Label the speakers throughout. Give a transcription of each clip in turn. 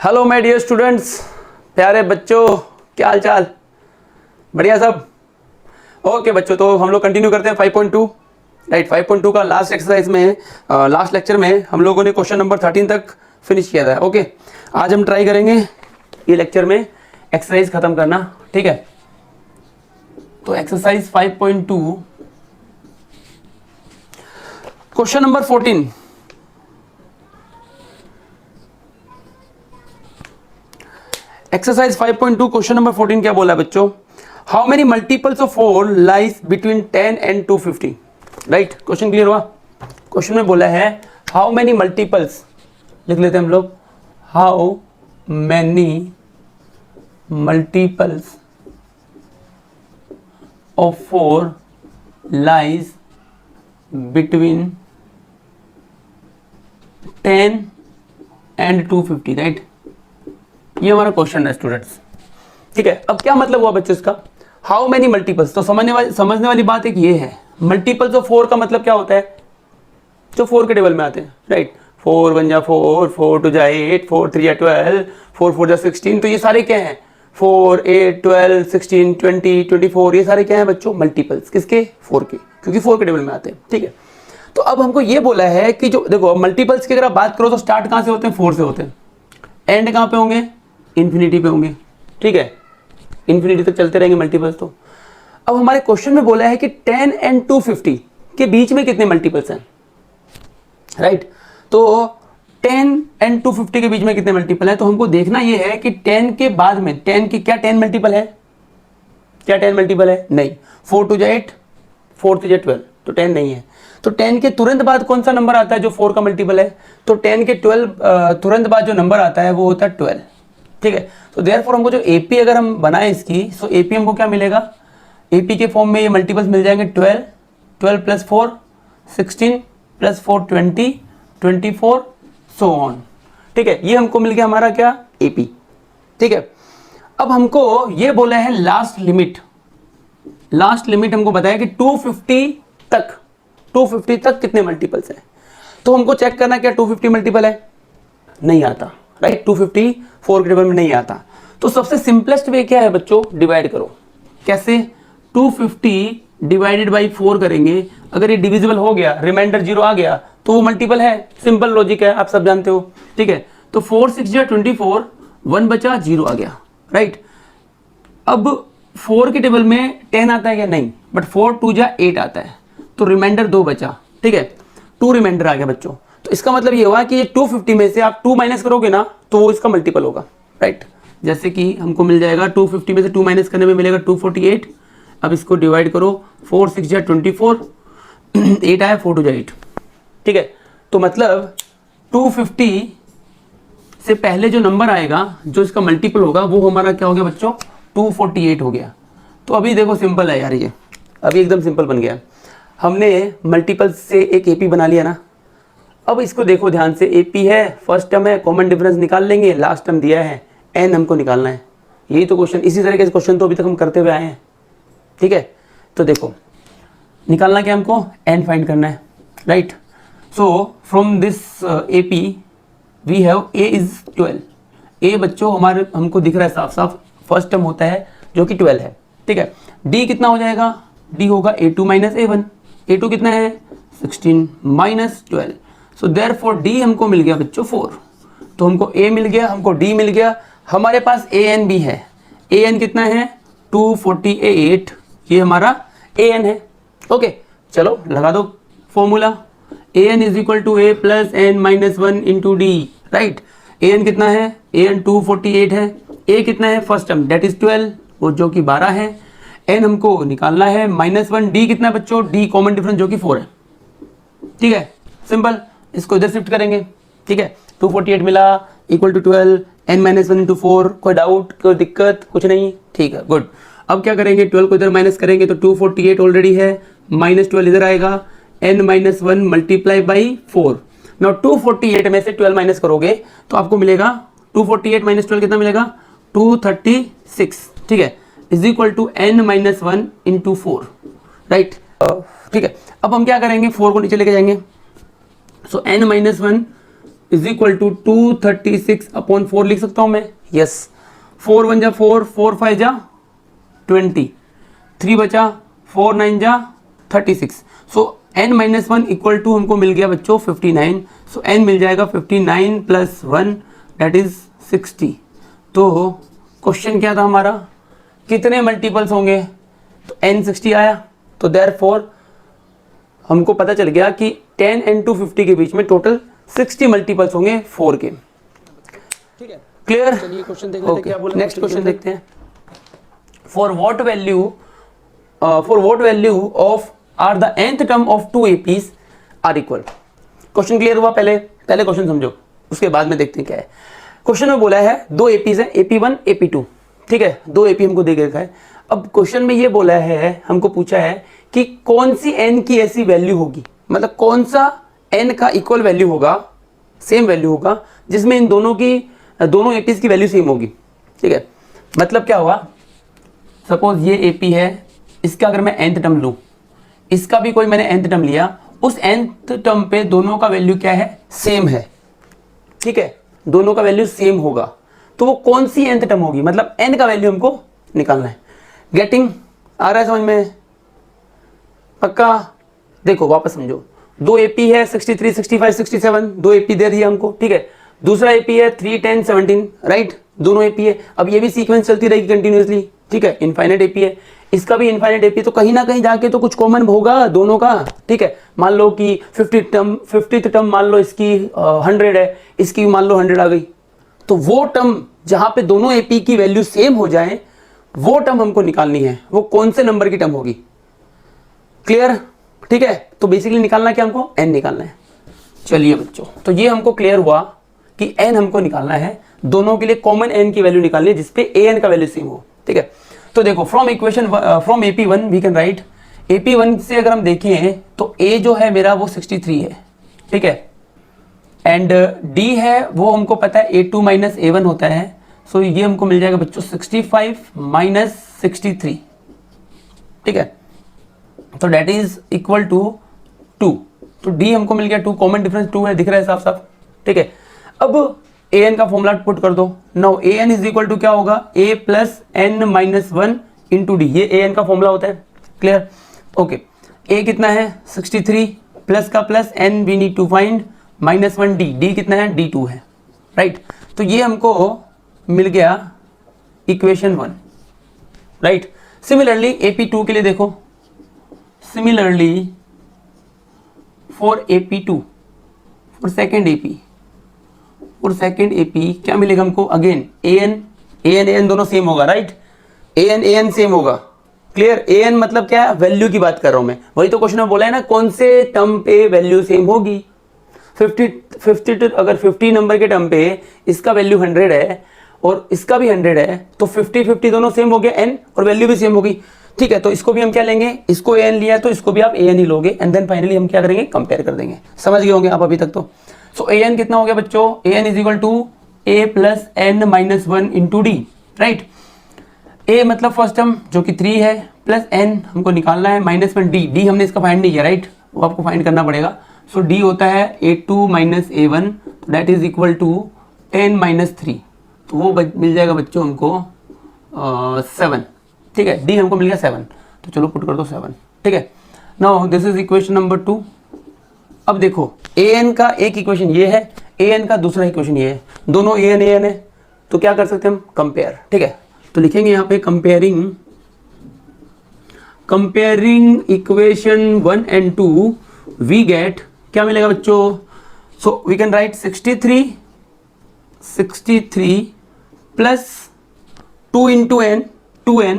Speaker 1: Hello my dear students, प्यारे बच्चों, क्या हाल चाल? बढ़िया सब? ओके बच्चों, तो हम लोग कंटिन्यू करते हैं 5.2 राइट। 5.2 का लास्ट एक्सरसाइज में लास्ट लेक्चर में हम लोगों ने क्वेश्चन नंबर 13 तक फिनिश किया था। ओके, आज हम ट्राई करेंगे ये लेक्चर में एक्सरसाइज खत्म करना, ठीक है? तो exercise 5.2 question number 14। Exercise 5.2 question number 14 क्या बोला बच्चों? How many multiples of 4 lies between 10 and 250? Right, question clear हुआ? क्वेश्चन में बोला है हाउ मेनी मल्टीपल्स, लिख लेते हैं हम लोग, how many multiples of 4 lies between 10 and 250, right? ये हमारा क्वेश्चन है स्टूडेंट्स, ठीक है? अब क्या मतलब हुआ बच्चों इसका? हाउ मेनी मल्टीपल्स, तो समझने वाली बात एक ये है, मल्टीपल्स ऑफ 4 का मतलब क्या होता है? जो 4 के टेबल में आते हैं, राइट? 4 1 जा 4, 4 2 जा 8, 4 3 जा 12, 4 4 जा 16, तो ये सारे क्या हैं? 4 8 12 16 20 24, ये सारे क्या हैं बच्चों? मल्टीपल्स। किसके? 4 के, क्योंकि 4 के टेबल में आते हैं, ठीक है? तो अब हमको ये बोला है कि जो देखो मल्टीपल्स की अगर आप बात करो तो स्टार्ट कहाँ से होते हैं? 4 से होते हैं। एंड कहाँ पे होंगे? इन्फिनिटी पे होंगे, ठीक है? इन्फिनिटी तक चलते रहेंगे मल्टीपल्स। तो अब हमारे क्वेश्चन में बोला है कि 10 एंड 250 के बीच में कितने मल्टीपल्स हैं, राइट? तो 10 एंड 250 के बीच में कितने मल्टीपल है? तो हमको देखना ये है कि 10 के बाद में 10 की क्या 10 मल्टीपल है? क्या 10 मल्टीपल है? नहीं। 4 2 जा 8, 4 3 जा 12, तो 10 नहीं है। तो 10 के तुरंत बाद कौन सा नंबर आता है जो 4 का मल्टीपल है? तो 10 के 12 तुरंत बाद जो नंबर आता है वो होता है 12, ठीक है? तो देयरफॉर हमको जो एपी अगर हम बनाए इसकी, सो एपी हमको क्या मिलेगा? एपी के फॉर्म में ये मल्टीपल्स मिल जाएंगे 12, 12 प्लस 4 16 प्लस 4 20, 24 सो ऑन, ठीक है? ये हमको मिल गया हमारा क्या? एपी, ठीक है? अब हमको ये बोला है लास्ट लिमिट। लास्ट लिमिट हमको बताया कि 250 तक कितने मल्टीपल्स हैं। तो हमको चेक करना क्या 250 मल्टीपल है? नहीं आता, राइट? 250 4 के टेबल में नहीं आता। तो सबसे सिंपलेस्ट वे क्या है बच्चों? डिवाइड करो। कैसे? 250 डिवाइडेड बाई 4 करेंगे, अगर ये डिविजिबल हो गया, रिमाइंडर 0 आ गया, तो वो मल्टीपल है। सिंपल लॉजिक है, आप सब जानते हो, ठीक है? तो 4 6 जा 24, 1 बचा, 0 आ गया, राइट? अब 4 के टेबल में 10 आता है क्या? नहीं, बट 4 2 जा 8 आता है, तो रिमाइंडर 2 बचा, ठीक है? 2 रिमाइंडर आ गया बच्चों। तो इसका मतलब ये हुआ कि ये 250 में से आप 2 माइनस करोगे ना, तो वो इसका मल्टीपल होगा, राइट? जैसे कि हमको मिल जाएगा 250 में से 2 माइनस करने में मिलेगा 248। अब इसको डिवाइड करो, 4 6 जा 24, 8 आया, 4 2 जा 8, ठीक है? तो मतलब 250 से पहले जो नंबर आएगा जो इसका मल्टीपल होगा वो हमारा क्या हो गया बच्चों? 248 हो गया। तो अभी देखो सिंपल है यार, ये अभी एकदम सिंपल बन गया। हमने मल्टीपल से एक एपी बना लिया ना। अब इसको देखो ध्यान से, एपी है, फर्स्ट टर्म है, कॉमन डिफरेंस निकाल लेंगे, लास्ट टर्म दिया है, एन हमको निकालना है। यही तो क्वेश्चन, इसी तरह के क्वेश्चन तो अभी तक हम करते हुए आए हैं, ठीक है? तो देखो निकालना क्या हमको? एन फाइंड करना है, right? So from this AP we have a is 12। ए बच्चों हमारे हमको दिख रहा है साफ साफ, फर्स्ट टर्म होता है जो कि 12 है, ठीक है? डी कितना हो जाएगा? डी होगा a2 माइनस a1। a2 कितना है? 16 माइनस 12। सो देयरफॉर डी हमको मिल गया बच्चों 4। तो हमको a मिल गया, हमको d मिल गया, हमारे पास an भी है। an कितना है? 248, ये हमारा an है। ओके, चलो लगा दो formula. an is equal to a plus n minus 1 into d, right? an कितना है? an 248 है। a कितना है? फर्स्ट टर्म डेट इज 12, वो जो कि 12 है। n हमको निकालना है -1। d कितना है बच्चों? d कॉमन डिफरेंस जो कि 4 है, ठीक है? सिंपल, इसको इधर शिफ्ट करेंगे, ठीक है? 248 मिला equal to 12, n minus 1 into 4। कोई डाउट, कोई दिक्कत? कुछ नहीं, ठीक है, गुड। अब क्या करेंगे? 12 को इधर माइनस करेंगे तो 248 ऑलरेडी है, -12 इधर आएगा, n minus 1 multiply by 4। Now 248 में से 12 माइनस करोगे तो आपको मिलेगा 248 माइनस 12 कितना मिलेगा? 236, ठीक है? Is equal to n minus 1 into 4, right? ठीक है, अब हम क्या करेंगे? 4 को नीचे लेके जाएंगे। So n minus 1 is equal to 236/4 लिख सकता हूं मैं, यस। 4 1 जा 4, 4 5 जा 20, 3 बचा, 4 9 जा 36। सो n माइनस 1 इक्वल टू हमको मिल गया बच्चों 59। सो n मिल जाएगा 59 प्लस 1 दैट इज 60। तो क्वेश्चन क्या था हमारा, कितने मल्टीपल्स होंगे, तो n 60 आया। तो देयरफॉर हमको पता चल गया कि 10 and 250 के बीच में टोटल 60 मल्टीपल्स होंगे 4 के। ठीक है, क्लियर। चलिए क्वेश्चन देख लेते हैं क्या बोला। नेक्स्ट क्वेश्चन देखते हैं। For what value of r the nth term of 2 APs are equal. Question clear हुआ? पहले क्वेश्चन समझो, उसके बाद में देखते हैं क्या है। क्वेश्चन में बोला है 2 APs है, AP1 AP2, ठीक है, 2 AP हमको दे के रखा है। अब क्वेश्चन में ये बोला है, हमको पूछा है कि कौन सी n की ऐसी वैल्यू होगी, मतलब कौन सा n का इक्वल वैल्यू होगा, सेम वैल्यू होगा, जिसमें इन दोनों APs की वैल्यू सेम होगी। ठीक है, मतलब क्या हुआ, सपोज ये AP है, इसका अगर मैं nth टर्म लूं, इसका भी कोई मैंने nth टर्म लिया, उस nth टर्म पे दोनों का वैल्यू क्या है, सेम है। ठीक है, दोनों का वैल्यू सेम होगा, तो वो कौन सी nth टर्म होगी, मतलब n का वैल्यू हमको निकालना है। गेटिंग आ रहा है समझ में? पक्का? देखो वापस समझो, 2 AP है 63 65 67, 2 AP दे दिया हमको। ठीक है, दूसरा AP है 3 10 17, राइट, दोनों AP है। अब ये भी सीक्वेंस चलती रहेगी कंटिन्यूअसली। ठीक है, इनफाइनाइट AP है, इसका भी इनफाइनाइट AP, तो कहीं ना कहीं जाके तो कुछ कॉमन होगा दोनों का। ठीक है, मान लो कि 50th टर्म मान लो इसकी 100 है, इसकी मान लो 100 आ गई, तो वो टर्म जहां पे दोनों AP की वैल्यू सेम हो जाए, वो टर्म हमको निकालनी है, वो कौन से नंबर की टर्म होगी। क्लियर? ठीक है, तो बेसिकली निकालना क्या, हमको n निकालना है। चलिए बच्चों, तो ये हमको क्लियर हुआ कि n हमको निकालना है, दोनों के लिए कॉमन n की वैल्यू निकालनी है जिसपे an का वैल्यू सेम हो। ठीक है, तो देखो from AP1 we can right, AP1 से अगर हम देखें तो a जो है मेरा वो 63 है। ठीक है, एंड d है वो हमको पता है A2 माइनस A1 होता है। सो ये हमको मिल जाएगा बच्चों 65 माइनस 63। ठीक है, तो डेट इज इक्वल टू 2। तो d हमको मिल गया 2, कॉमन डिफरेंस 2 है, दिख रहा है साफ साफ। ठीक है, अब an का फॉर्मूला पुट कर दो। Now an is equal to क्या होगा, a plus n minus 1 into d, ये an का फॉर्मूला होता है। क्लियर? ओके, a कितना है 63, प्लस का plus, n we need to find, minus 1 d कितना है, d2 है, राइट। तो ये हमको मिल गया इक्वेशन 1, राइट। सिमिलरली AP2 के लिए देखो, similarly for AP2, for second AP क्या मिलेगा हमको, अगेन an दोनों सेम होगा, राइट, an सेम होगा। क्लियर? an मतलब क्या है, वैल्यू की बात कर रहा हूं मैं, वही तो क्वेश्चन में बोला है ना, कौन से टर्म पे वैल्यू सेम होगी। 50 अगर 50 नंबर के टर्म पे इसका वैल्यू 100 है और इसका भी 100 है, तो 50 दोनों सेम हो गया n, और वैल्यू भी सेम होगी। ठीक है, तो इसको भी हम क्या लेंगे, इसको an लिया तो इसको भी आप an ही लोगे, एंड देन फाइनली हम क्या करेंगे, कंपेयर कर देंगे। समझ गए होंगे आप अभी तक तो। सो an कितना हो गया बच्चों, an is equal to a plus n minus 1 into d, right. a मतलब फर्स्ट टर्म जो कि 3 है, प्लस n हमको निकालना है, माइनस 1 d हमने इसका फाइंड नहीं किया, राइट, वो आपको फाइंड करना पड़ेगा। सो d होता है A2 minus A1, that is equal to 10 minus 3, तो वो मिल जाएगा बच्चों हमको 7। ठीक है, d हमको मिल गया 7, तो चलो पुट कर दो 7। ठीक है, now this is equation number 2। अब देखो an का एक इक्वेशन ये है, an का दूसरा इक्वेशन ये है, दोनों an है, तो क्या कर सकते हैं हम, कंपेयर। ठीक है, तो लिखेंगे यहाँ पे comparing equation 1 and 2 we get, क्या मिलेगा बच्चों, so we can write 63 plus 2 into n, 2n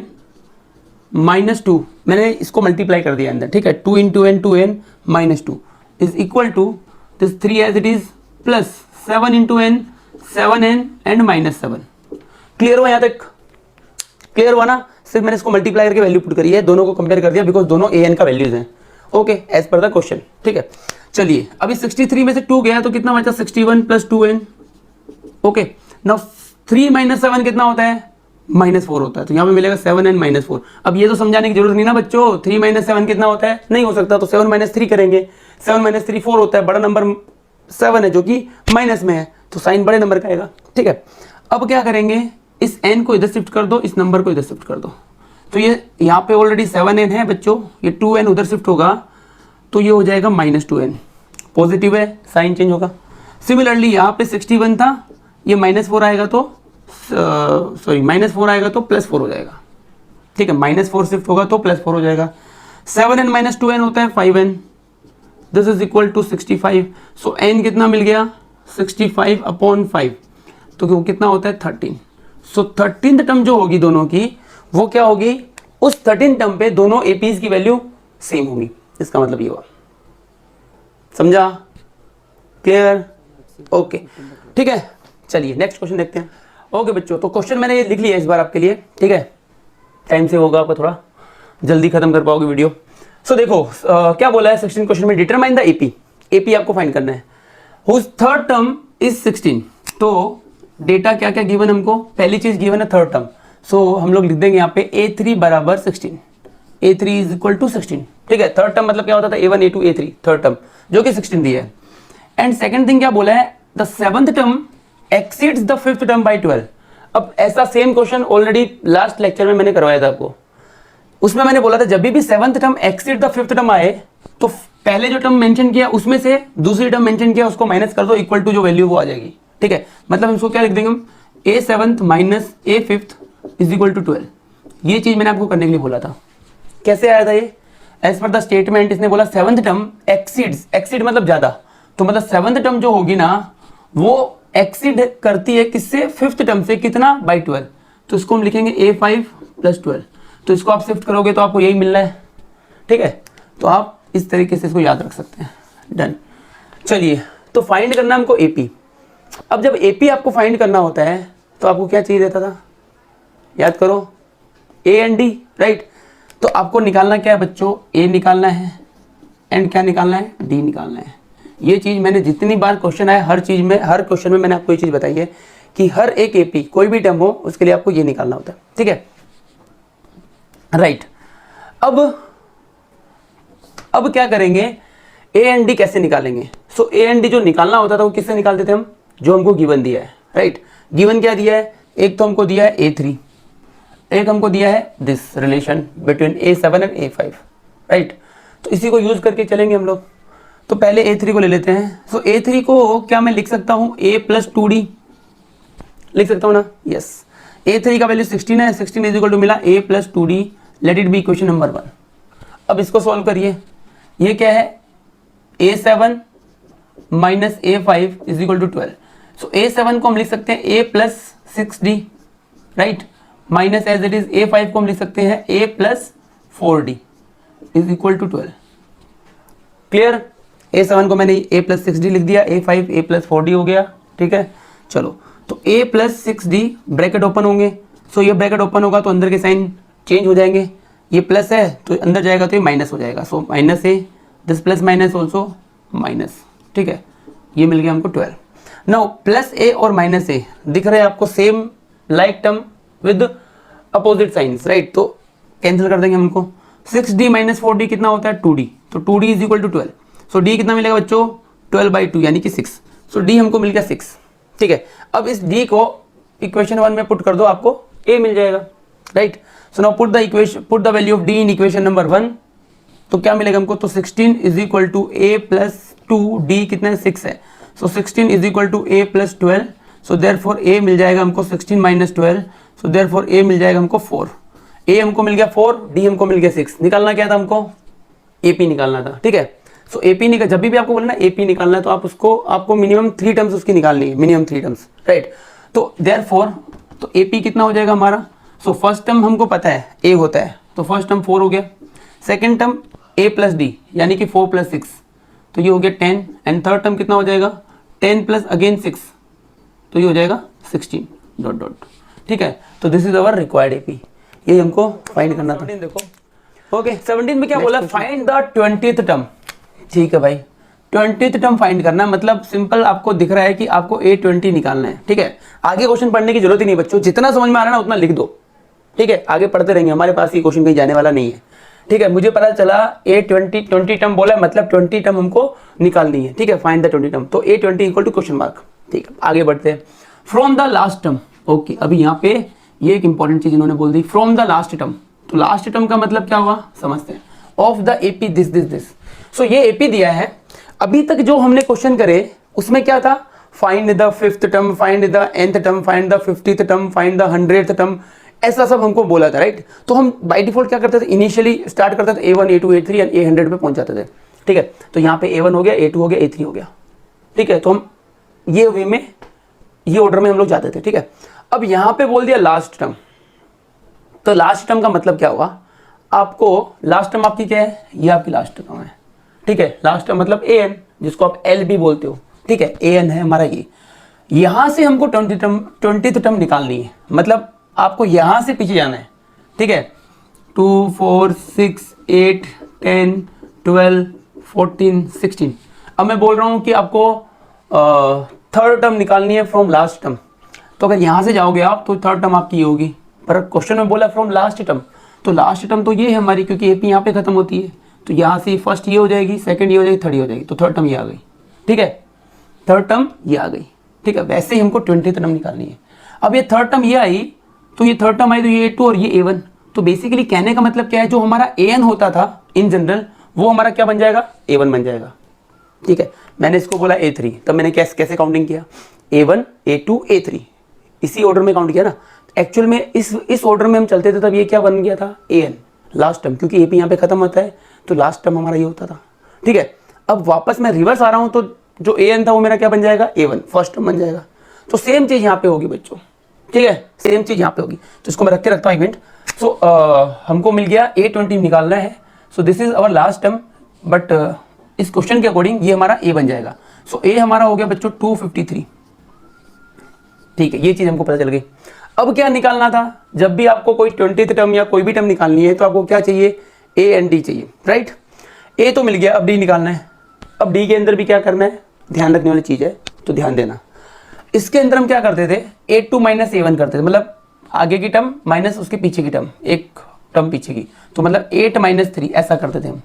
Speaker 1: minus 2, मैंने इसको मल्टीप्लाई कर दिया अंदर। ठीक है, 2 into n 2n minus 2 is equal to this 3 as it is, plus 7 into n 7n and minus 7। Clear हुआ यहाँ तक? क्लियर हुआ ना? सिर्फ मैंने इसको मल्टीप्लाई करके वैल्यू पुट करी है, दोनों को कंपेयर कर दिया, बिकॉज दोनों an का वैल्यूज हैं। Okay, as per the question. ठीक है, चलिए अभी 63 में से 2 गया तो कितना बचा, 61 plus 2n। Okay, now 3 minus 7 कितना होता है, माइनस 4 होता है, तो यहाँ पे मिलेगा 7n माइनस 4। अब ये तो समझाने की जरूरत नहीं ना बच्चों, 3 माइनस 7 कितना होता है, नहीं हो सकता, तो 7 माइनस 3 करेंगे, 7 माइनस 3 4 होता है, बड़ा नंबर 7 है जो कि माइनस में है, तो साइन बड़े नंबर का आएगा। ठीक है, अब क्या करेंगे, इस n को इधर शिफ्ट कर दो, इस नंबर को इधर शिफ्ट कर दो, तो ये यहाँ पे ऑलरेडी 7n है बच्चों, ये 2n उधर शिफ्ट होगा तो ये हो जाएगा -2n, पॉजिटिव है, साइन चेंज होगा। सिमिलरली यहाँ पे 61 था, ये -4 आएगा तो सॉरी -4 आएगा तो +4 हो जाएगा। ठीक है, -4 शिफ्ट होगा तो +4 हो जाएगा। 7n - 2n होता है 5n, this is equal to 65। So n कितना मिल गया, 65/5, तो वो कितना होता है 13। सो 13th टर्म जो होगी दोनों की, वो क्या होगी, उस 13 टर्म पे दोनों एपीज की वैल्यू सेम होगी, इसका मतलब ये हुआ। समझा? क्लियर? ओके, ठीक है, चलिए नेक्स्ट क्वेश्चन देखते हैं। ओके बच्चों, तो क्वेश्चन मैंने ये लिख लिया इस बार आपके लिए, ठीक है, टाइम से होगा आपका, थोड़ा जल्दी खत्म कर पाओगे वीडियो। सो देखो क्या बोला है 16 क्वेश्चन में, डिटरमाइन द एपी, एपी आपको फाइंड करना है, हुज थर्ड टर्म इज 16। तो डेटा क्या क्या गिवन हमको, पहली चीज गिवन है थर्ड टर्म, सो हम लोग लिख देंगे यहाँ पे A3 बराबर 16, A3 इज इक्वल टू 16। ठीक है, थर्ड टर्म मतलब क्या होता था, A1 A2 A3, third term जो कि 16 दी है। एंड सेकंड थिंग क्या बोला है, the seventh term exceeds the fifth term by 12। अब ऐसा same question already last lecture में मैंने करवाया था आपको, उसमें मैंने बोला था जब भी seventh term exceed the fifth term आए तो पहले जो टर्म मेंशन किया उसमें से दूसरी टर्म मेंशन किया उसको माइनस कर दो, इक्वल टू जो वैल्यू वो आ जाएगी। ठीक है, मतलब इसको क्या लिख देंगे हम, A7 minus A5 is equal to 12। ये चीज मैंने आपको करने के लिए बोला था। कैसे आया था ये, एज पर द स्टेटमेंट इसने बोला सेवंथ टर्म एक्सीड्स, एक्सीड मतलब ज्यादा, तो मतलब सेवंथ टर्म जो होगी ना वो एक्सीड करती है किससे, फिफ्थ टर्म से, कितना, बाय 12। तो इसको हम लिखेंगे A5 + 12, तो इसको आप शिफ्ट करोगे तो आपको यही मिलना है। ठीक है, तो आप इस तरीके से इसको याद रख सकते हैं। डन, चलिए, तो फाइंड करना हमको एपी। अब जब एपी आपको फाइंड करना होता है तो आपको क्या चाहिए रहता था, याद करो, ए एंड डी, राइट। तो आपको निकालना क्या है बच्चों, ए निकालना है एंड क्या निकालना है, डी निकालना है। ये चीज मैंने जितनी बार क्वेश्चन आया हर चीज में, हर क्वेश्चन में मैंने आपको ये चीज बताई है कि हर एक एपी कोई भी टर्म हो उसके लिए आपको ये निकालना होता है। ठीक है, राइट। अब क्या करेंगे, ए एंड डी कैसे निकालेंगे। सो ए एंड डी जो निकालना होता था वो किससे निकालते थे हम, जो हमको गिवन दिया है, राइट। गिवन क्या दिया है, एक तो हमको दिया है A3, एक हमको दिया है this relation between A7 and A5, right. तो इसी को यूज करके चलेंगे हम लोग। तो पहले A3 को ले लेते हैं। सो A3 को क्या मैं लिख सकता हूँ, A + 2D लिख सकता हूँ ना, यस। A3 का वैल्यू 16 है, 16 इज इक्वल टू मिला A + 2D, let it be equation number 1। अब इसको सॉल्व करिए, ये क्या है, A7 minus A5 is equal to 12। So A7 को हम लिख सकते हैं A + 6D, right, minus as it is A5 को हम लिख सकते हैं A + 4D is equal to 12। Clear, A7 को मैंने A + 6D लिख दिया, A5 A + 4D हो गया। ठीक है, चलो, तो A + 6D ब्रैकेट ओपन होंगे। सो ये ब्रैकेट ओपन होगा तो अंदर के साइन चेंज हो जाएंगे, ये प्लस है तो अंदर जाएगा तो ये माइनस हो जाएगा। So minus A, this plus minus also minus. ठीक है, ये मिल गया हमको 12। नाउ प्लस ए और माइनस ए दिख रहे हैं आपको same like term with opposite signs, right. तो कैंसिल कर देंगे हमको। 6D - 4D कितना होता है, 2D, तो 2D is equal to 12। So D कितना मिलेगा बच्चों, 12/2 यानी कि 6। सो D हमको मिल गया 6। ठीक है, अब इस D को इक्वेशन 1 में पुट कर दो, आपको A मिल जाएगा, right. So now put the value of D in equation number 1, तो क्या मिलेगा हमको, तो 16 is equal to A + 2D कितना है, 6 है। So 16 is equal to A + 12। So therefore A मिल जाएगा हमको 16 - 12। सो देयरफॉर A मिल जाएगा हमको 4। A हमको मिल गया 4, D हमको मिल गया 6। निकालना क्या था हमको, AP निकालना था। ठीक है, सो AP निकाल, जब भी आपको बोलना AP निकालना है तो आप उसको, आपको मिनिमम 3 टर्म्स उसकी निकालनी है, मिनिमम 3 टर्म्स, राइट। तो देयरफॉर तो AP कितना हो जाएगा हमारा, सो फर्स्ट टर्म हमको पता है A होता है, तो फर्स्ट टर्म 4 हो गया। सेकेंड टर्म A + D यानी कि 4 + 6, तो ये हो गया 10। एंड थर्ड टर्म कितना हो जाएगा, 10 + अगेन 6, तो ये हो जाएगा 16 ... ठीक है, तो this is our required AP, ये हमको फाइंड करना था। देखो ओके, 17 में क्या बोला, फाइंड द 20th टर्म। ठीक है भाई, 20th टर्म फाइंड करना, मतलब सिंपल आपको दिख रहा है कि आपको A20 निकालना है। ठीक है, आगे क्वेश्चन पढ़ने की जरूरत ही नहीं बच्चों, जितना समझ में आ रहा है ना उतना लिख दो। ठीक है, आगे पढ़ते रहेंगे, हमारे पास ये क्वेश्चन कहीं जाने वाला नहीं है। ठीक है, मुझे पता चला A20 टर्म बोला है, मतलब 20 टर्म हमको निकालनी है। ठीक है, फाइंड द 20 टर्म, तो A20 equal to question mark. ठीक है, आगे बढ़ते हैं। From the last term, okay, अभी यहाँ पे ये एक इंपॉर्टेंट चीज इन्होंने बोल दी, फ्रॉम द लास्ट टर्म। तो लास्ट टर्म का मतलब क्या हुआ समझते हैं, ऑफ द AP दिस। सो ये AP दिया है। अभी तक जो हमने क्वेश्चन करे उसमें क्या था, find the 5th term, find the nth term, find the 50th term, find the 100th term, ऐसा सब हमको बोला था, राइट। तो हम बाय डिफॉल्ट क्या करते थे, इनिशियली स्टार्ट करते थे A1 A2 A3 and A100 पे पहुंच जाते थे। ठीक है, तो यहाँ पे A1 हो गया, A2 हो गया, A3 हो गया। ठीक है, तो हम ये वे में, ये ऑर्डर में हम लोग जाते थे। ठीक है, अब यहाँ पे बोल दिया लास्ट टर्म, तो लास्ट टर्म का मतलब क्या हुआ, आपको लास्ट टर्म आपकी क्या है, ये आपकी लास्ट टर्म है। ठीक है, लास्ट टर्म मतलब AN, जिसको आप L भी बोलते हो। ठीक है, AN है हमारा ये। यहां से हमको 20th टर्म निकालनी है, मतलब आपको यहां से पीछे जाना है। ठीक है, 2 4 6 8 10 12 14 16। अब मैं बोल रहा हूं कि आपको 3rd टर्म निकालनी है फ्रॉम लास्ट टर्म। तो अगर यहां से जाओगे आप तो 3rd टर्म आपकी ये होगी, पर क्वेश्चन में बोला फ्रॉम लास्ट टर्म, तो लास्ट टर्म तो ये है हमारी, क्योंकि AP यहाँ पे खत्म होती है। तो यहाँ से फर्स्ट ये हो जाएगी, सेकंड ये हो जाएगी, थर्ड ये हो जाएगी, तो 3rd टर्म ये आ गई। ठीक है, 3rd टर्म ये आ गई। ठीक है, वैसे ही हमको 20th टर्म निकालनी है। अब ये 3rd टर्म ये आई, तो ये 3rd टर्म आई, तो ये A2 और ये A1। तो बेसिकली कहने का मतलब क्या है, जो हमारा AN होता था इन जनरल, वो हमारा क्या बन जाएगा, A1 बन जाएगा। ठीक है, मैंने इसको बोला A3, तब मैंने कैसे काउंटिंग किया, A1 A2 A3, इसी ऑर्डर में काउंट किया ना। एक्चुअल में इस ऑर्डर में हम चलते थे, तब ये क्या बन गया था, AN लास्ट टर्म, क्योंकि AP यहाँ पे खत्म होता है, तो लास्ट टर्म हमारा ये होता था। ठीक है, अब वापस मैं रिवर्स आ रहा हूँ, तो जो AN था वो मेरा क्या बन जाएगा, A1 फर्स्ट टर्म बन जाएगा। तो सेम चीज यहाँ पे होगी बच्चों। ठीक है, सेम चीज यहाँ पे होगी, तो इसको मैं रख के रखता हूँ 1 मिनट। सो हमको मिल गया A20 निकालना है। So this is our last term, but इस क्वेश्चन के अकॉर्डिंग ये हमारा A बन जाएगा। सो A हमारा हो गया बच्चों 253। ठीक है, ये चीज हमको पता चल गई। अब क्या निकालना था, जब भी आपको कोई 20th टर्म या कोई भी टर्म निकालनी है, तो आपको क्या चाहिए, A एंड D चाहिए, राइट। A तो मिल गया, अब D निकालना है। अब D के अंदर भी क्या करना है, ध्यान रखने वाली चीज है, तो ध्यान देना। इसके अंदर हम क्या करते थे, A2 माइनस A1 करते थे, मतलब आगे की टर्म माइनस उसके पीछे की टर्म, एक टर्म पीछे की, तो मतलब 8 - 3 ऐसा करते थे हम।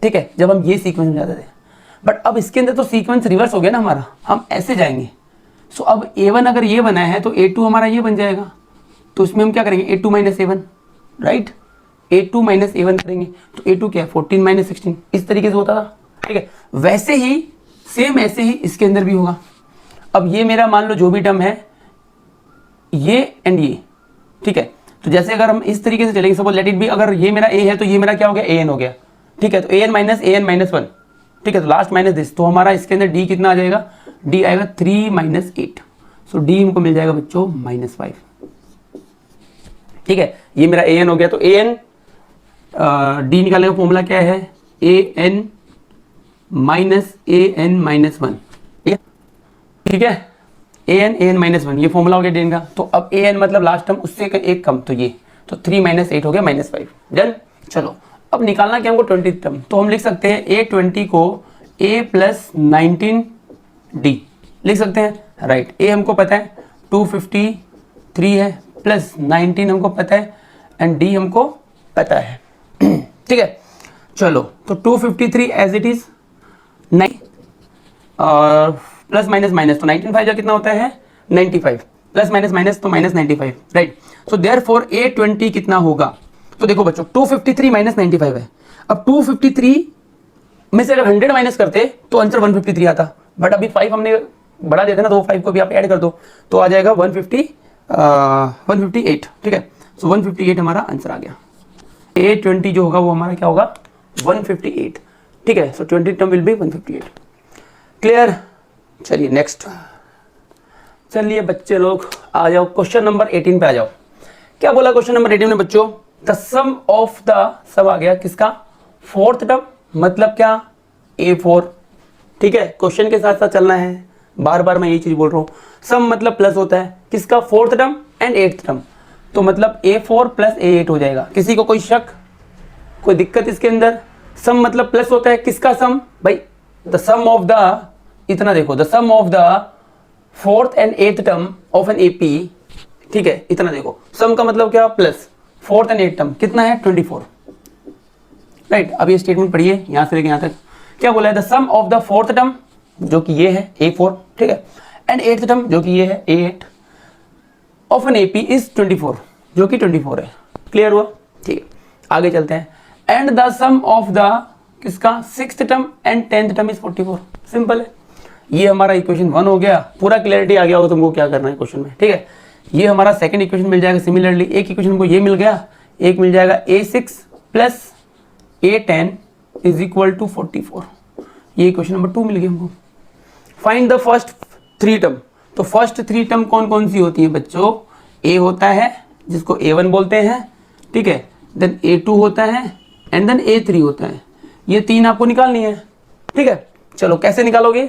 Speaker 1: ठीक है, जब हम ये सीक्वेंस में जाते थे। बट अब इसके अंदर तो सीक्वेंस रिवर्स हो गया ना हमारा, हम ऐसे जाएंगे। सो अब A1 अगर ये बना है, तो A2 हमारा ये बन जाएगा। तो इसमें हम क्या करेंगे, A2 minus A1, right. A2 minus A1 करेंगे, तो A2 क्या है, 14 माइनस 16, इस तरीके से होता था। ठीक है, वैसे ही सेम ऐसे ही इसके अंदर भी होगा। अब ये मेरा मान लो जो भी टर्म है, ये एंड ये। ठीक है, तो जैसे अगर हम इस तरीके से चलेंगे, सपोज लेट इट बी, अगर ये मेरा A है, तो ये मेरा क्या हो गया, AN हो गया। ठीक है, तो AN माइनस 1। ठीक है, तो लास्ट माइनस दिस, तो हमारा इसके अंदर D कितना आ जाएगा, D आएगा 3 - 8। सो D हमको मिल जाएगा बच्चों -5। ठीक है, ये मेरा AN हो गया। तो AN D निकालने का फॉर्मूला क्या है, AN माइनस AN - 1। ठीक है, AN -1, ये फॉर्मूला हो गया DN का। तो अब AN मतलब लास्ट टर्म, उससे एक कम, तो ये, तो 3 - 8 हो गया -5। डन। चलो, अब निकालना क्या हमको 20th टर्म, तो हम लिख सकते हैं A20 को A + 19D लिख सकते हैं, राइट। A हमको पता है 253 है, प्लस 19 हमको पता है, एंड D हमको पता है। ठीक है, चलो, तो 253 एज इट इज, और प्लस माइनस माइनस, तो 19 5 कितना होता है, 95, प्लस माइनस माइनस तो -95, राइट। सो देयरफॉर A20 कितना होगा, तो देखो बच्चों 253 - 95 है। अब 253 में से अगर 100 माइनस करते तो आंसर 153 आता, बट अभी 5 हमने बढ़ा देते ना, तो 5 को भी आप ऐड कर दो, तो आ जाएगा 158। ठीक है, सो 158 हमारा आंसर आ गया। A20 जो होगा वो हमारा क्या होगा, 158। ठीक है, सो 20 टर्म विल बी 158। क्लियर। चलिए नेक्स्ट, चलिए बच्चे लोग आ जाओ, क्वेश्चन नंबर 18 पे आ जाओ। क्या बोला क्वेश्चन नंबर 18 में बच्चों, द सम ऑफ द, सब आ गया किसका, 4th टर्म, मतलब क्या, A4। ठीक है, क्वेश्चन के साथ साथ चलना है, बार बार मैं ये चीज बोल रहा हूँ। सम मतलब प्लस होता है किसका, 4th term and 8th term, तो मतलब A4 + A8 हो जाएगा। किसी को कोई शक, कोई दिक्कत इसके अंदर। सम मतलब प्लस होता है किसका सम, भाई द सम ऑफ द, इतना देखो, the sum of the 4th and 8th term of an AP। ठीक है, इतना देखो, सम का मतलब क्या, plus, 4th and 8th term कितना है, 24। राइट। अब ये स्टेटमेंट पढ़िए यहाँ से लेके यहाँ तक। क्या बोला है? The sum of the fourth term जो कि ये है A4, ठीक है, एंड एट्थ टर्म जो कि ये है A8 of an AP is 24 जो कि 24 है। क्लियर हुआ? ठीक है, आगे चलते हैं। And the sum of the किसका? Sixth term and 10th term is 44। Simple है। ये हमारा इक्वेशन 1 हो गया। पूरा क्लियरिटी आ गया होगा तुमको क्या करना है क्वेश्चन में, ठीक है। ये हमारा सेकंड इक्वेशन मिल जाएगा। सिमिलरली एक इक्वेशन हमको ये मिल गया, एक मिल जाएगा A6 plus A10 is equal to 44। ये इक्वेशन नंबर 2 मिल गई हमको। Find the first 3 term. तो फर्स्ट 3 टर्म कौन कौन सी होती है बच्चों? A होता है जिसको A1 बोलते हैं, ठीक है, देन A2 होता है एंड देन A3 होता है। ये 3 आपको निकालनी है, ठीक है। चलो कैसे निकालोगे?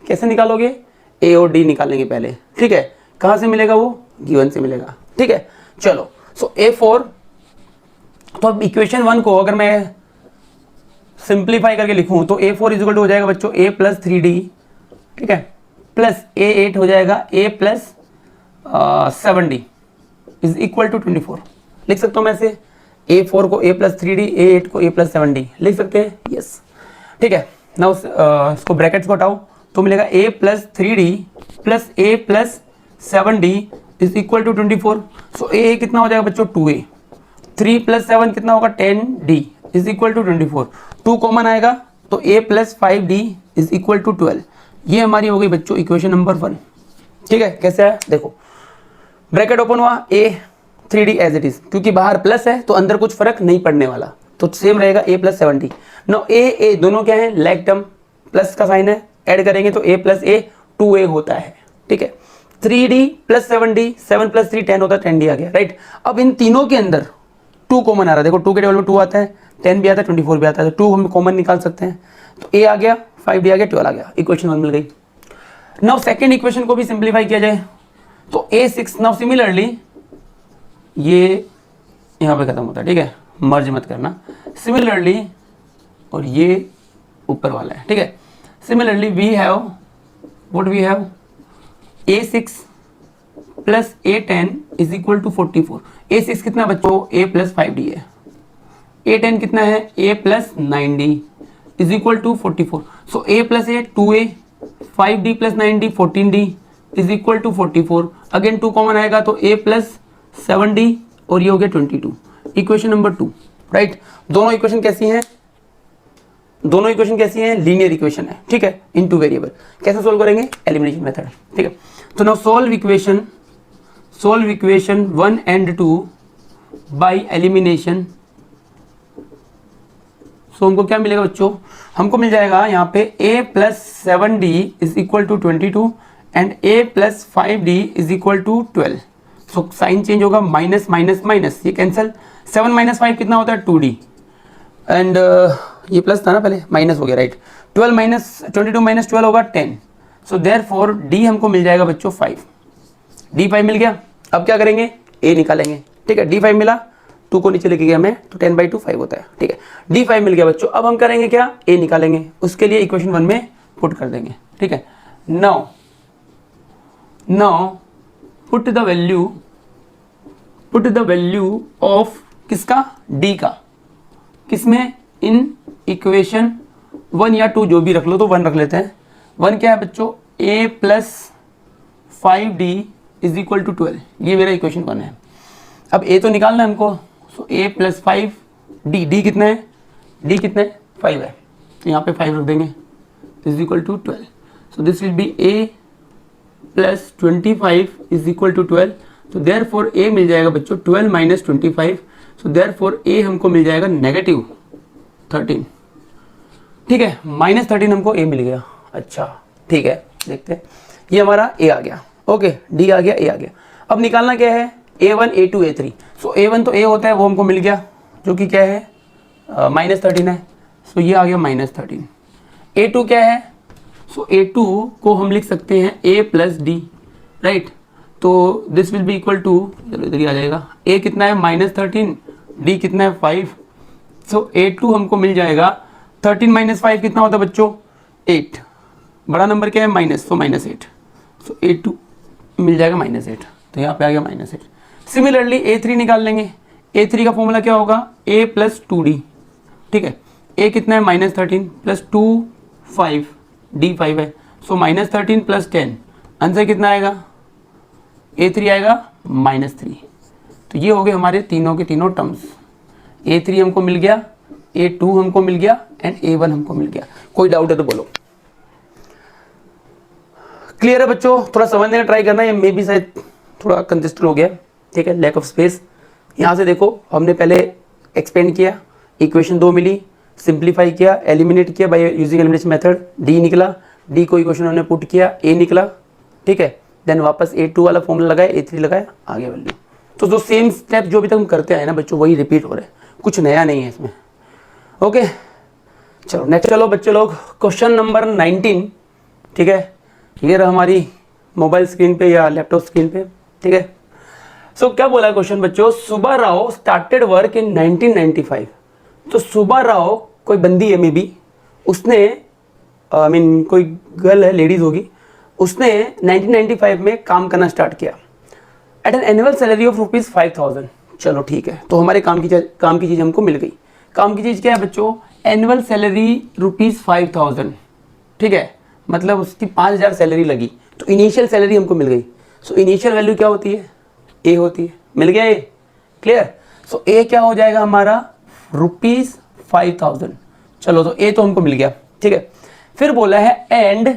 Speaker 1: कैसे निकालोगे? A और D निकालेंगे पहले, ठीक है। कहाँ से मिलेगा? वो गिवन से मिलेगा, ठीक है। चलो सो A4, तो अब इक्वेशन 1 को अगर मैं सिंप्लीफाई करके लिखूं तो A4 इक्वल टू हो जाएगा बच्चों A प्लस 3D, ठीक है, प्लस A8 हो जाएगा A plus 7D is equal to 24। लिख सकता हूं मैं ऐसे, A4 को A प्लस 3D, A8 को A प्लस 7D लिख सकते हैं, यस, ठीक है। ना इसको ब्रैकेट्स को हटाओ तो मिलेगा A plus 3D plus A plus 7D is equal to 24। So A कितना हो जाएगा बच्चों? 2A। 3 प्लस 7 कितना होगा? 10D is equal to 24। 2 common आएगा तो A plus 5D is equal to 12। ये हमारी हो गई बच्चों इक्वेशन नंबर 1, ठीक है। कैसे है देखो, ब्रैकेट ओपन हुआ, A 3D as it is, क्योंकि बाहर प्लस है तो अंदर कुछ फर्क नहीं पड़ने वाला, तो सेम रहेगा A plus 7D। No A दोनों क्या है? लैग टर्म, प्लस का साइन है, ऐड करेंगे तो A प्लस A 2A होता है, ठीक है। 3D प्लस 7D, 7 प्लस 3 10 होता है, 10D आ गया, राइट। अब इन तीनों के अंदर 2 कॉमन आ रहा है, देखो 2 के टेबल में 2 आता है, 10 भी आता है, 24 भी आता है, तो 2 हम कॉमन निकाल सकते हैं। तो A आ गया, 5D आ गया, 12 आ गया, इक्वेशन 1 मिल गई। नाउ सेकंड इक्वेशन को भी सिंप्लीफाई किया जाए तो A6, नाउ सिमिलरली ये यहाँ पे खत्म होता है, ठीक है, मर्ज मत करना। सिमिलरली और ये ऊपर वाला है, ठीक है। Similarly we have what we have A6 plus A10 is equal to 44। A6 कितना बच्चों? A प्लस 5D है। A10 कितना है? A plus 9D is equal to 44। So A plus A 2A, 5D plus 9D 14D is equal to 44। Again 2 common आएगा तो A plus 7D और ये हो गया 22। Equation number 2, right. दोनों इक्वेशन कैसी हैं? दोनों इक्वेशन कैसी हैं? लीनियर इक्वेशन है, ठीक है, इन 2 वेरिएबल। कैसे सोल्व करेंगे? एलिमिनेशन मेथड, ठीक है। तो now solve equation 1 and 2 by elimination. So हमको क्या मिलेगा बच्चों? हमको मिल जाएगा यहाँ पे A plus 7D is equal to 22 and A plus 5D is equal to 12। So sign change होगा, माइनस माइनस माइनस, ये कैंसिल। 7 माइनस 5 कितना होता है? 2D एंड ये प्लस था ना पहले, माइनस हो गया, राइट। 12 माइनस 22 माइनस 12 होगा 10। सो देयरफॉर D हमको मिल जाएगा बच्चों 5। D5 मिल गया। अब क्या करेंगे? A निकालेंगे, ठीक है। D5 मिला, 2 को नीचे लेके गया मैं तो 10/2 5 होता है, ठीक है। D5 मिल गया बच्चों। अब हम करेंगे क्या? A निकालेंगे, उसके लिए इक्वेशन 1 में पुट कर देंगे, ठीक है। Now put the value of किसका? D का, किसमें? इन इक्वेशन 1 या 2 जो भी रख लो, तो 1 रख लेते हैं। 1 क्या है बच्चों? A plus 5D is equal to 12। ये मेरा इक्वेशन 1 है। अब A तो निकालना है हमको, सो A प्लस 5D कितना है? D कितना है? 5 है, तो यहाँ पे 5 रख देंगे, is equal to 12। So this will be A plus 25 is equal to 12। तो देयरफॉर A मिल जाएगा बच्चों 12 माइनस 25। सो देयरफॉर A हमको मिल जाएगा नेगेटिव 13, ठीक है। माइनस 13 हमको A मिल गया। अच्छा, ठीक है, देखते हैं। ये हमारा A आ गया, ओके, D आ गया, A आ गया। अब निकालना क्या है? A1 A2 A3। सो A1 तो A होता है, वो हमको मिल गया, जो कि क्या है? माइनस 13 है। सो ये आ गया माइनस 13। A2 क्या है? सो A2 को हम लिख सकते हैं A प्लस D, राइट। तो this will be equal to, चलो इधर ही आ जाएगा, A कितना है? माइनस 13, D कितना है? 5। सो A2 हमको मिल जाएगा 13 माइनस 5 कितना होता है बच्चों? 8। बड़ा नंबर क्या है? माइनस, तो माइनस 8। सो A2 मिल जाएगा माइनस 8, तो यहाँ पे आ गया माइनस 8। सिमिलरली A3 निकाल लेंगे। A3 का फॉर्मूला क्या होगा? A प्लस 2D ठीक है। ए कितना है -13 प्लस 2 5, डी 5 है, सो -13 प्लस 10, आंसर कितना आएगा? A3 आएगा -3। तो ये हो गए हमारे तीनों के तीनों टर्म्स। A3 हमको मिल गया, A2 हमको मिल गया एंड A1 हमको मिल गया। कोई डाउट है तो बोलो। क्लियर है बच्चों? थोड़ा समझने का ट्राई करना, ये मे भी शायद थोड़ा कंजेस्टेड हो गया, ठीक है, लैक ऑफ स्पेस। यहाँ से देखो, हमने पहले एक्सपेंड किया, इक्वेशन 2 मिली, सिंप्लीफाई किया, एलिमिनेट किया by using elimination method, D निकला, डी को इक्वेशन हमने पुट किया, ए निकला, ठीक है, देन वापस A2 वाला फॉर्मूला लगाया, A3 लगाया, आगे वैल्यू। तो जो सेम स्टेप जो अभी तक हम करते आए ना बच्चों, वही रिपीट हो रहे हैं, कुछ नया नहीं है इसमें। ओके, चलो नेक्स्ट चलो बच्चे लोग, क्वेश्चन नंबर 19, ठीक है, ये रहा हमारी मोबाइल स्क्रीन पे या लैपटॉप स्क्रीन पे, ठीक है। सो क्या बोला है क्वेश्चन बच्चों? Subba Rao started work in 1995। तो सुब्बा राव कोई बंदी है मे बी, उसने आई मीन कोई गर्ल है, लेडीज होगी, उसने 1995 में काम करना स्टार्ट किया at an annual salary of ₹5000। चलो ठीक है, तो हमारे काम की चीज़ हमको मिल गई। काम की चीज़ क्या है बच्चों? एनुअल सैलरी ₹5000, ठीक है, मतलब उसकी 5000 सैलरी लगी, तो इनिशियल सैलरी हमको मिल गई। सो इनिशियल वैल्यू क्या होती है? ए होती है। मिल गया ए? क्लियर? सो ए क्या हो जाएगा हमारा? ₹5000। चलो, तो ए तो हमको मिल गया, ठीक है। फिर बोला है and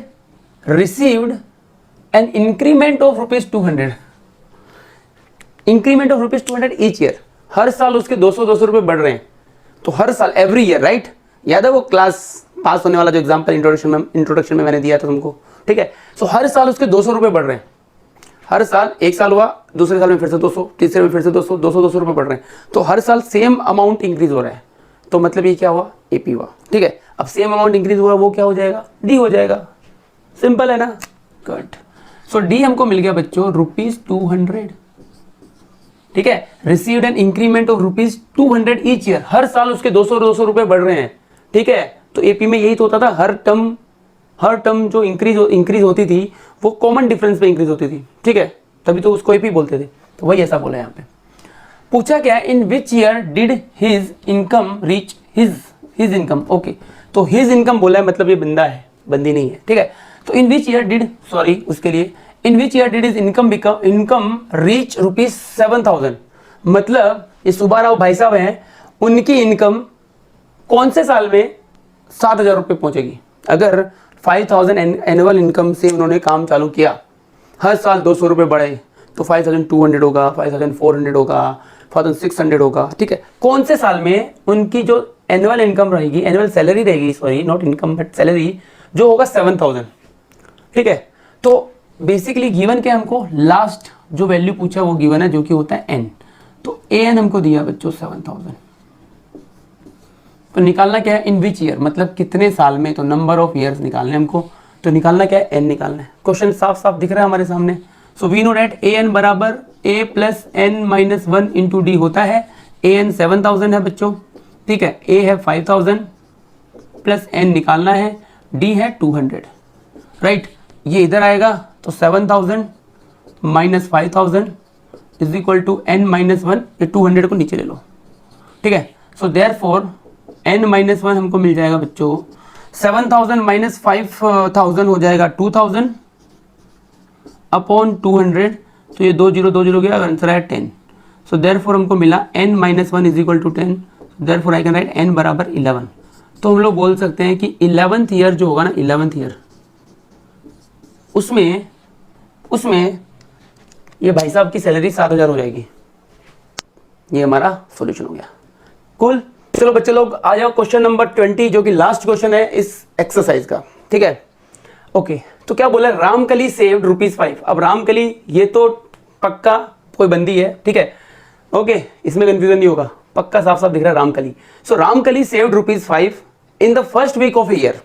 Speaker 1: received an increment of ₹200, increment of ₹200 each year. हर साल उसके 200 रुपए बढ़ रहे हैं, तो हर साल, एवरी ईयर, राइट? याद है वो क्लास पास होने वाला जो एग्जाम्पल इंट्रोडक्शन में मैंने दिया था तुमको, ठीक है। सो हर साल उसके 200 रुपए बढ़ रहे हैं, हर साल, एक साल हुआ, दूसरे साल में फिर से 200, तीसरे में फिर से 200, 200 रुपए बढ़ रहे हैं, तो हर साल सेम अमाउंट इंक्रीज हो रहा है। तो मतलब ये क्या हुआ? एपी हुआ, ठीक है। अब सेम अमाउंट इंक्रीज हुआ, वो क्या हो जाएगा? डी हो जाएगा। सिंपल है ना? गुड। सो डी हमको मिल गया बच्चों ₹200, ठीक है। Received an increment of ₹200 each year, हर साल उसके 200 रुपए बढ़ रहे हैं, ठीक है। तो एपी में यही तो होता था, हर टर्म जो इंक्रीज होती थी वो कॉमन डिफरेंस पे इंक्रीज होती थी, ठीक है, तभी तो उसको एपी बोलते थे। तो वही ऐसा बोला यहाँ पे। पूछा क्या? In which year did his income reach his income. Okay, तो हिज इनकम बोला है, मतलब ये बंदा है, बंदी नहीं है, ठीक है। तो in which year did, sorry उसके लिए, in which year did his income reach ₹7000। मतलब ये सुब्बा राव भाई साहब हैं, उनकी इनकम कौन से साल में 7000 रुपये पहुंचेगी? अगर 5000 एनुअल इनकम से उन्होंने काम चालू किया, हर साल 200 रुपये बढ़े, तो 5200 होगा, 5400 होगा, 5600 होगा, ठीक है। कौन से साल में उनकी जो एनुअल इनकम रहेगी, एनुअल सैलरी रहेगी, sorry not income but salary, जो होगा 7000, ठीक है। तो बेसिकली गिवन क्या हमको? लास्ट जो वैल्यू पूछा वो गिवन है, जो कि होता है एन। तो ए एन हमको दिया बच्चों 7000। तो निकालना क्या है? इन विच ईयर, मतलब कितने साल में, तो नंबर ऑफ ईयर्स निकालने हमको। तो निकालना क्या है? एन निकालना है। क्वेश्चन साफ साफ दिख रहा है हमारे सामने। So we know that a n बराबर a plus n minus 1 into d होता है। ए एन 7000 है बच्चों, ठीक है, ए है 5000 प्लस एन निकालना है, डी है 200, राइट। ये इधर आएगा, तो 7000 minus 5000 is equal to n minus 1, ये 200 को नीचे ले लो, ठीक है। सो देयरफॉर n माइनस 1 हमको मिल जाएगा बच्चों 7000 माइनस 5000 हो जाएगा 2000 अपॉन 200, तो ये 20 गया, आंसर है 10। सो देयरफॉर हमको मिला n minus 1 is equal to 10, therefore I can write n बराबर 11। तो हम लोग बोल सकते हैं कि 11th ईयर जो होगा ना, 11th ईयर, उसमें ये भाई साहब की सैलरी 7000 हो जाएगी। ये हमारा सॉल्यूशन हो गया। कूल। चलो बच्चे लोग आ जाओ क्वेश्चन नंबर 20, जो कि लास्ट क्वेश्चन है इस एक्सरसाइज का, ठीक है। ओके, तो क्या बोला? रामकली सेव्ड ₹5। अब रामकली ये तो पक्का कोई बंदी है, ठीक है। ओके, इसमें कंफ्यूजन नहीं होगा, पक्का साफ साफ दिख रहा है Ramkali. So Ramkali saved ₹5 in the first week of year,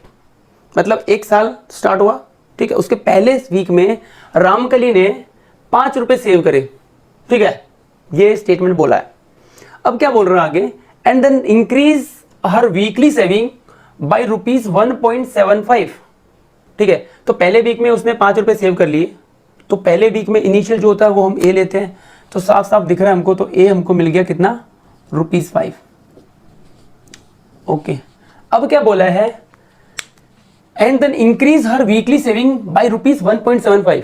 Speaker 1: मतलब एक साल स्टार्ट हुआ, ठीक है, उसके पहले वीक में रामकली ने 5 रुपए सेव करे, ठीक है, ये स्टेटमेंट बोला है। अब क्या बोल रहा है आगे? And then increase her weekly saving by ₹1.75, ठीक है। तो पहले वीक में उसने 5 रुपए सेव कर लिए, तो पहले वीक में इनिशियल जो होता है वो हम ए लेते हैं, तो साफ साफ दिख रहा है हमको, तो ए हमको मिल गया कितना? ₹5। ओके अब क्या बोला है, and then increase her weekly saving by ₹1.75,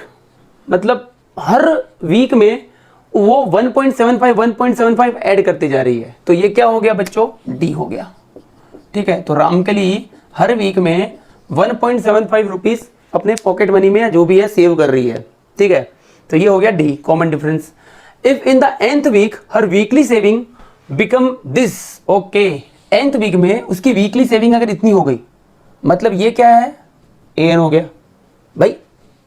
Speaker 1: मतलब हर वीक में वो 1.75 ऐड करते जा रही है। तो ये क्या हो गया बच्चों, डी हो गया। ठीक है, तो रामकली हर वीक में 1.75 रुपीज अपने पॉकेट मनी में या जो भी है सेव कर रही है। ठीक है, तो ये हो गया d, common difference. If in the nth week her weekly saving become this, okay, nth week में उसकी वीकली सेविंग अगर इतनी हो गई, मतलब ये क्या है, an हो गया भाई,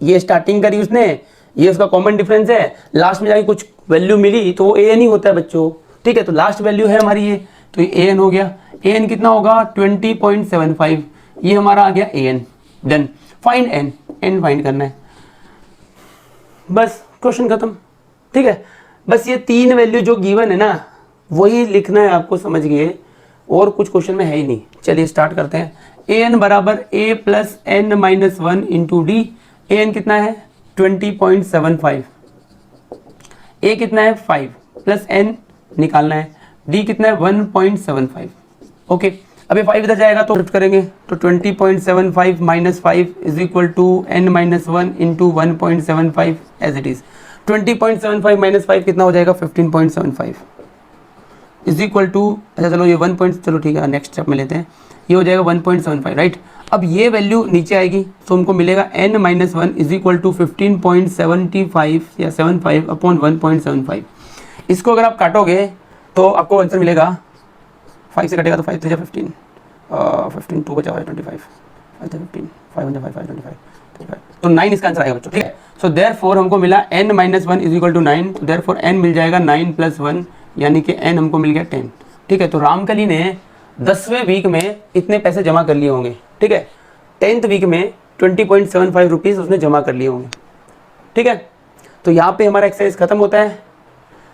Speaker 1: ये स्टार्टिंग करी उसने, ये उसका कॉमन डिफरेंस है, लास्ट में जाके कुछ वैल्यू मिली तो वो an ही होता है बच्चों। ठीक है, तो लास्ट वैल्यू है हमारी ये, तो ये an हो गया। an कितना होगा 20.75, ये हमारा आ गया an। Then find n find करना है, बस क्वेश्चन खत्म। ठीक है, बस ये 3 वैल्यू जो गिवन है ना वही लिखना है आपको, समझ गए, और कुछ क्वेश्चन में है ही नहीं। चलिए स्टार्ट करते हैं। an बराबर a plus n minus 1 into D. an कितना है 20.75, a कितना है 5 प्लस n निकालना है, d कितना है 1.75। ओके, अब ये 5 इधर जाएगा तो शिफ्ट करेंगे, तो 20.75 minus 5 is equal to n minus 1 into 1.75 as it is. 20.75 minus 5 कितना हो जाएगा 15.75 इज इक्वल टू, अच्छा चलो ये 1 पॉइंट, चलो ठीक है नेक्स्ट स्टेप में लेते हैं, ये हो जाएगा 1.75 राइट। अब ये वैल्यू नीचे आएगी तो हमको मिलेगा n minus 1 is equal to 15.75 या 75 अपॉन 1.75। इसको अगर आप काटोगे तो आपको आंसर मिलेगा, 5 से कटेगा तो 5 3 15, 15 2 बचा हुआ है 25, 5 15 5 5 5 25, तो 9 इसका आंसर आएगा बच्चों। ठीक है, सो देयरफॉर हमको मिला n minus 1 is equal to 9, तो देयरफॉर n मिल जाएगा 9 प्लस 1, यानी कि n हमको मिल गया 10। ठीक है, तो रामकली ने 10वें वीक में इतने पैसे जमा कर लिए होंगे। ठीक है, 10th वीक में 20.75 रुपीज़ उसने जमा कर लिए होंगे। ठीक है, तो यहाँ पे हमारा एक्सरसाइज खत्म होता है।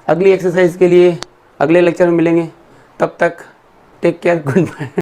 Speaker 1: अगली एक्सरसाइज के लिए अगले लेक्चर में मिलेंगे, तब तक टेक केयर, गुड बाय।